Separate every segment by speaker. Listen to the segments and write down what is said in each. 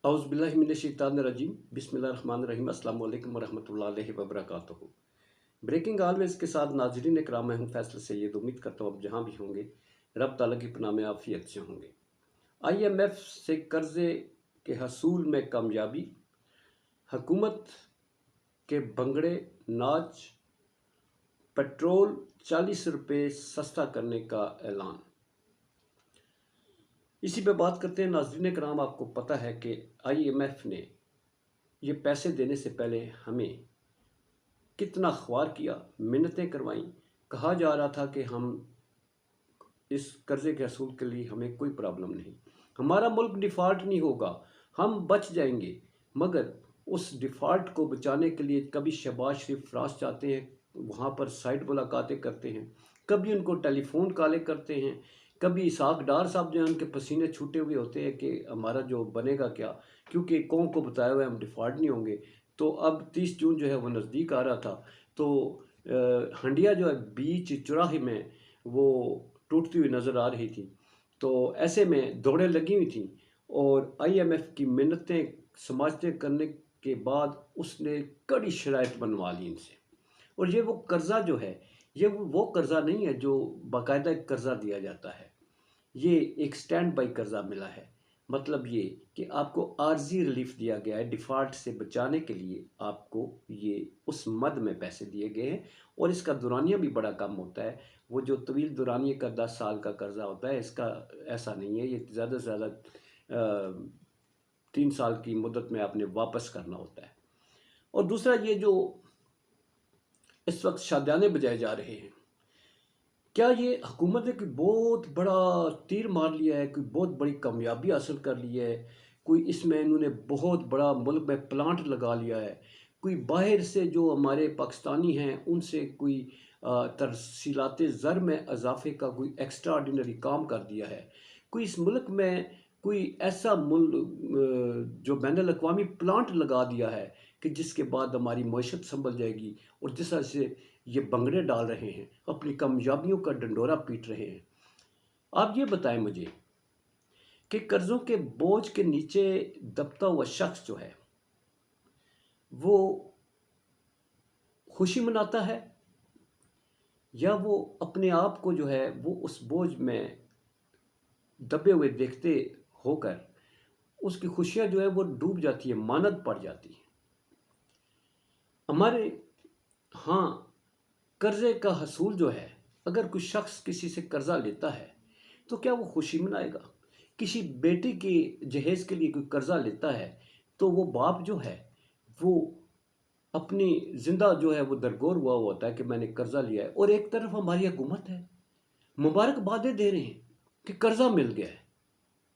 Speaker 1: औज़ुबिल्लाहि मिनश्शैतानिर्रजीम बिस्मिल्लाहिर्रहमानिर्रहीम अस्सलाम वालेकुम वरहमतुल्लाहि वबरकातुहू। ब्रेकिंग ऑलवेज़ के साथ नाज़रीन इकराम, मैं हूँ फैसल सैयद। उम्मीद करता हूँ आप जहाँ भी होंगे रब ताला की पनाह में आफ़ियत से होंगे। IMF से कर्ज़े के हसूल में कामयाबी, हुकूमत के भंगड़े नाच, पेट्रोल 40 रुपये सस्ता करने का ऐलान। इसी पे बात करते हैं नाज़रीन कराम। आपको पता है कि IMF ने ये पैसे देने से पहले हमें कितना ख्वार किया, मिन्नतें करवाईं। कहा जा रहा था कि हम इस कर्ज़े के असूल के लिए हमें कोई प्रॉब्लम नहीं, हमारा मुल्क डिफ़ॉल्ट नहीं होगा, हम बच जाएंगे। मगर उस डिफ़ॉल्ट को बचाने के लिए कभी शहबाज शरीफ फ्रांस जाते हैं, वहाँ पर साइड मुलाकातें करते हैं, कभी उनको टेलीफोन कॉलें करते हैं, कभी इसहाक डार साहब जो हैं उनके पसीने छूटे हुए होते हैं कि हमारा जो बनेगा क्या, क्योंकि कौम को बताया हुआ है हम डिफ़ॉल्ट नहीं होंगे। तो अब 30 जून जो है वो नज़दीक आ रहा था, तो हंडिया जो है बीच चौराहे में वो टूटती हुई नज़र आ रही थी। तो ऐसे में दौड़ें लगी हुई थी और IMF की मिन्नतें समाजतें करने के बाद उसने कड़ी शराइत बनवा ली इनसे। और ये वो कर्ज़ा जो है, ये वो कर्ज़ा नहीं है जो बाकायदा एक कर्ज़ा दिया जाता है, ये एक स्टैंड बाई कर्ज़ा मिला है। मतलब ये कि आपको आर्जी रिलीफ दिया गया है, डिफ़ॉल्ट से बचाने के लिए आपको ये उस मद में पैसे दिए गए हैं। और इसका दुरानिया भी बड़ा कम होता है। वो जो तवील दुरानिया का 10 साल का कर्ज़ा होता है, इसका ऐसा नहीं है। ये ज़्यादा से ज़्यादा 3 साल की मुद्दत में आपने वापस करना होता है। और दूसरा, ये जो इस वक्त शादियाने बजाए जा रहे हैं, क्या ये हुकूमत ने कोई बहुत बड़ा तीर मार लिया है, कोई बहुत बड़ी कामयाबी हासिल कर ली है, कोई इसमें इन्होंने बहुत बड़ा मुल्क में प्लांट लगा लिया है, कोई बाहर से जो हमारे पाकिस्तानी हैं उनसे कोई तरसीलात ज़र में इजाफे का कोई एक्स्ट्रा ऑर्डिनरी काम कर दिया है, कोई इस मुल्क में कोई ऐसा जो बैनुल अक़वामी प्लांट लगा दिया है कि जिसके बाद हमारी मईशत संभल जाएगी। और जिस तरह से ये बंगड़े डाल रहे हैं, अपनी कामयाबियों का डंडोरा पीट रहे हैं। आप ये बताएं मुझे कि कर्ज़ों के बोझ के नीचे दबता हुआ शख्स जो है वो खुशी मनाता है, या वो अपने आप को जो है वो उस बोझ में दबे हुए देखते होकर उसकी खुशियाँ जो है वो डूब जाती है, मानद पड़ जाती है। हमारे हाँ, कर्ज़े का हसूल जो है, अगर कोई शख्स किसी से कर्ज़ा लेता है तो क्या वो खुशी मनाएगा? किसी बेटी की जहेज़ के लिए कोई कर्ज़ा लेता है तो वो बाप जो है वो अपनी ज़िंदा जो है वो दरगोर हुआ होता है कि मैंने कर्ज़ा लिया है। और एक तरफ हमारी हुकूमत है, मुबारकबादें दे रहे हैं कि कर्ज़ा मिल गया है,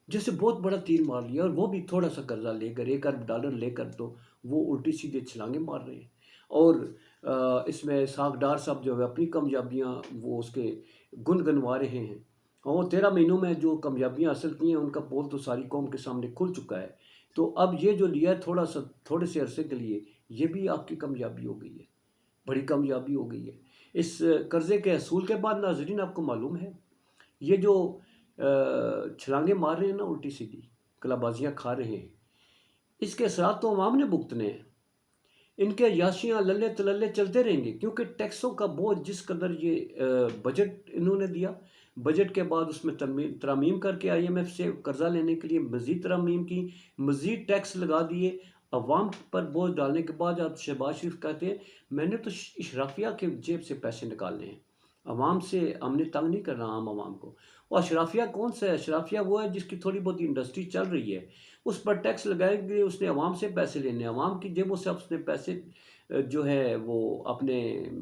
Speaker 1: जैसे बहुत बड़ा तीर मार लिया। और वो भी थोड़ा सा कर्ज़ा लेकर, $1 अरब लेकर, तो वो उल्टी सीधे छलांगे मार रहे हैं। और इसमें इसहाक डार साहब जो है अपनी कामयाबियाँ वो उसके गुन गनवा रहे हैं। और 13 महीनों में जो कामयाबियाँ हासिल की हैं उनका पोल तो सारी कौम के सामने खुल चुका है। तो अब ये जो लिया है थोड़े से अरसे के लिए, ये भी आपकी कामयाबी हो गई है, बड़ी कामयाबी हो गई है। इस कर्ज़े के असूल के बाद नाज़रीन आपको मालूम है, ये जो छलांगे मार रहे हैं ना, उल्टी सीधी कलाबाजियाँ खा रहे हैं, इसके असरात तो अवाम ने भुगतने हैं। इनके याशियाँ लल्ले तलल्ले चलते रहेंगे, क्योंकि टैक्सों का बोझ जिस कदर ये बजट इन्होंने दिया, बजट के बाद उसमें तरमीम करके IMF से कर्ज़ा लेने के लिए मज़ीद तरमीम की, मज़ीद टैक्स लगा दिए। अवाम पर बोझ डालने के बाद अब शहबाज शरीफ कहते हैं मैंने तो इशराफिया के जेब से पैसे निकालने हैं, अवाम से हमने तंग नहीं करना आम आवाम को। और अशराफिया कौन सा है? अशराफिया वो है जिसकी थोड़ी बहुत इंडस्ट्री चल रही है, उस पर टैक्स लगाएंगे, उसने अवाम से पैसे लेने, अवाम की जेबों से उसने पैसे जो है वो अपने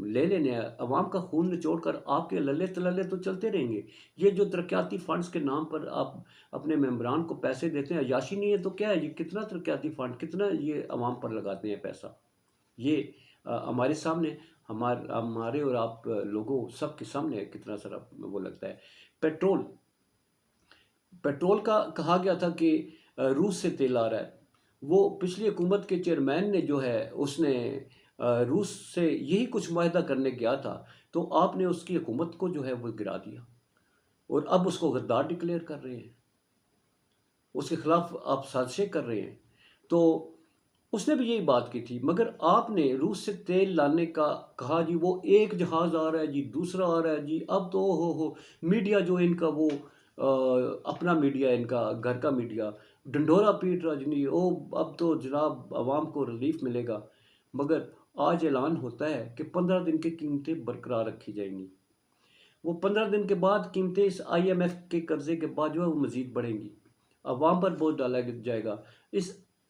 Speaker 1: ले लेने हैं। अवाम का खून निचोड़ कर आपके लल्ले तलल्ले तो चलते रहेंगे। ये जो तरक्याती फ़ंड्स के नाम पर आप अपने मेम्बरान को पैसे देते हैं, अय्याशी नहीं है तो क्या है? ये कितना तरक्याती फ़ंड, कितना ये अवाम पर लगाते हैं पैसा। ये हमारे सामने, हमारे और आप लोगों सब के सामने कितना सारा वो लगता है। पेट्रोल पेट्रोल का कहा गया था कि रूस से तेल आ रहा है। वो पिछली हुकूमत के चेयरमैन ने जो है उसने रूस से यही कुछ मुआहदा करने गया था, तो आपने उसकी हुकूमत को जो है वो गिरा दिया और अब उसको गद्दार डिक्लेयर कर रहे हैं, उसके खिलाफ आप साजिशें कर रहे हैं। تو اس نے بھی یہی بات کی تھی، مگر آپ نے روس سے تیل لانے کا کہا جی، وہ ایک جہاز آ رہا ہے جی، دوسرا آ رہا ہے جی، اب تو ہو میڈیا جو ان کا وہ اپنا میڈیا، ان کا گھر کا میڈیا ڈنڈورا پیٹ رہا جی، او اب تو جناب عوام کو ریلیف ملے گا، مگر آج اعلان ہوتا ہے کہ 15 دن کی قیمتیں برقرار رکھی جائیں گی۔ وہ 15 دن کے بعد قیمتیں اس آئی ایم ایف کے قرضے کے بعد جو ہے وہ مزید بڑھیں گی، عوام پر بوجھ ڈالا جائے گا۔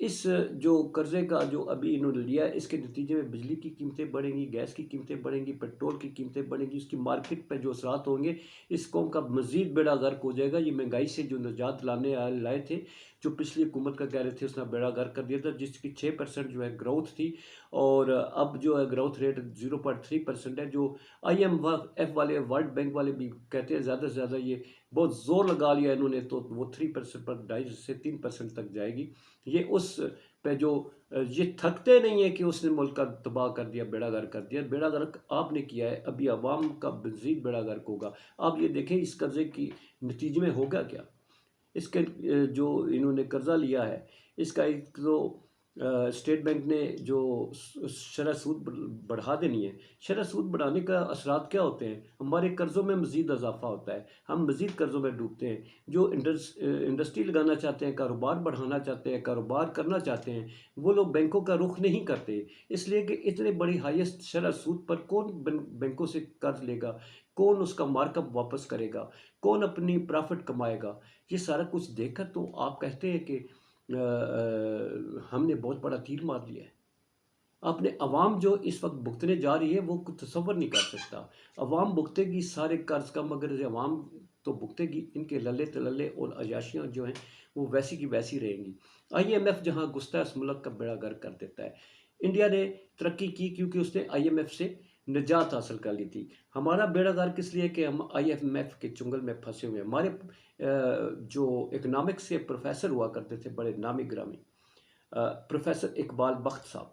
Speaker 1: اس جو قرضے کا جو ابھی انہوں نے لیا ہے، اس کے نتیجے میں بجلی کی قیمتیں بڑھیں گی، گیس کی قیمتیں بڑھیں گی، پیٹرول کی قیمتیں بڑھیں گی، اس کی مارکیٹ پہ جو اثرات ہوں گے، اس قوم کا مزید بیڑا غرق ہو جائے گا۔ یہ مہنگائی سے جو نجات لائے تھے، جو پچھلی حکومت کا کہہ رہے تھے، اس نے بیڑا غرق کر دیا تھا، جس کی 6% جو ہے گروتھ تھی، اور اب جو ہے گروتھ ریٹ 0.3% ہے، جو آئی ایم ایف والے، ورلڈ بینک والے بھی کہتے ہیں زیادہ سے زیادہ یہ بہت زور لگا لیا انہوں نے، تو وہ 3% پر 2.5 سے 3% تک جائے گی۔ یہ اس پہ جو یہ تھکتے نہیں ہیں کہ اس نے ملک کا تباہ کر دیا، بیڑا غرق کر دیا۔ بیڑا غرق آپ نے کیا ہے، ابھی عوام کا مزید بیڑا غرق ہوگا۔ آپ یہ دیکھیں اس قرضے کی نتیجے میں ہوگا کیا۔ اس کے جو انہوں نے قرضہ لیا ہے، اس کا ایک تو اسٹیٹ بینک نے جو شرح سود بڑھا دینی ہے، شرح سود بڑھانے کا اثرات کیا ہوتے ہیں؟ ہمارے قرضوں میں مزید اضافہ ہوتا ہے، ہم مزید قرضوں میں ڈوبتے ہیں۔ جو انڈسٹری لگانا چاہتے ہیں، کاروبار بڑھانا چاہتے ہیں، کاروبار کرنا چاہتے ہیں، وہ لوگ بینکوں کا رخ نہیں کرتے، اس لیے کہ اتنے بڑی ہائیسٹ شرح سود پر کون بینکوں سے قرض لے گا، کون اس کا مارک اپ واپس کرے گا، کون اپنی پرافٹ کمائے گا۔ یہ سارا کچھ دیکھ کر تو آپ کہتے ہیں کہ ہم نے بہت بڑا تیر مار لیا ہے۔ اپنے عوام جو اس وقت بھگتنے جا رہی ہے، وہ تصور نہیں کر سکتا۔ عوام بھگتے گی سارے قرض کا، مگر عوام تو بھگتے گی، ان کے للے تللے اور عیاشیاں جو ہیں وہ ویسی کی ویسی رہیں گی۔ آئی ایم ایف جہاں گھستا ہے، اس ملک کا بیڑا غرق کر دیتا ہے۔ انڈیا نے ترقی کی کیونکہ اس نے آئی ایم ایف سے نجات حاصل کر لی تھی۔ ہمارا بیڑا غرق اس لیے کہ ہم آئی ایم ایف کے چنگل میں پھنسے ہوئے ہیں۔ ہمارے جو اکنامکس کے پروفیسر ہوا کرتے تھے، بڑے نامی گرامی، پروفیسر اقبال بخت صاحب،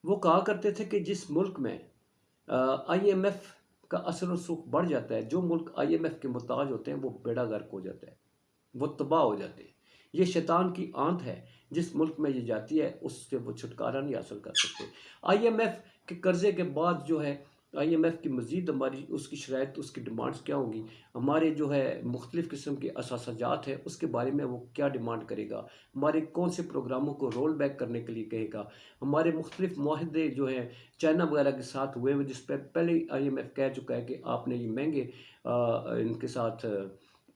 Speaker 1: وہ کہا کرتے تھے کہ جس ملک میں آئی ایم ایف کا اثر و رسوخ بڑھ جاتا ہے، جو ملک آئی ایم ایف کے محتاج ہوتے ہیں، وہ بیڑا غرق ہو جاتا ہے، وہ تباہ ہو جاتے ہیں۔ یہ شیطان کی آنت ہے، جس ملک میں یہ جاتی ہے اس سے وہ چھٹکارا نہیں حاصل کر سکتے۔ آئی ایم ایف کے قرضے کے بعد جو ہے آئی ایم ایف کی مزید ہماری اس کی شرائط، اس کی ڈیمانڈز کیا ہوں گی، ہمارے جو ہے مختلف قسم کے اثاثہ جات ہے، اس کے بارے میں وہ کیا ڈیمانڈ کرے گا، ہمارے کون سے پروگراموں کو رول بیک کرنے کے لیے کہے گا، ہمارے مختلف معاہدے جو ہیں چائنا وغیرہ کے ساتھ ہوئے ہوئے، جس پہ پہلے آئی ایم ایف کہہ چکا ہے کہ آپ نے یہ مہنگے ان کے ساتھ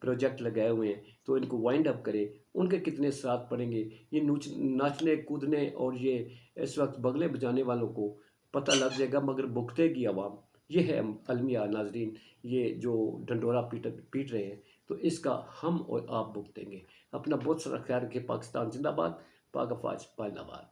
Speaker 1: پروجیکٹ لگائے ہوئے ہیں، تو ان کو وائنڈ اپ کرے، ان کے کتنے اثرات پڑیں گے۔ یہ ناچنے کودنے اور یہ اس وقت بغلے بجانے والوں کو پتہ لگ جائے گا، مگر بھگتے گی عوام۔ یہ ہے المیہ ناظرین، یہ جو ڈنڈورا پیٹ رہے ہیں، تو اس کا ہم اور آپ بھگتیں گے۔ اپنا بہت سارا خیال رکھے۔ پاکستان زندہ باد، پاک افواج پائندہ باد۔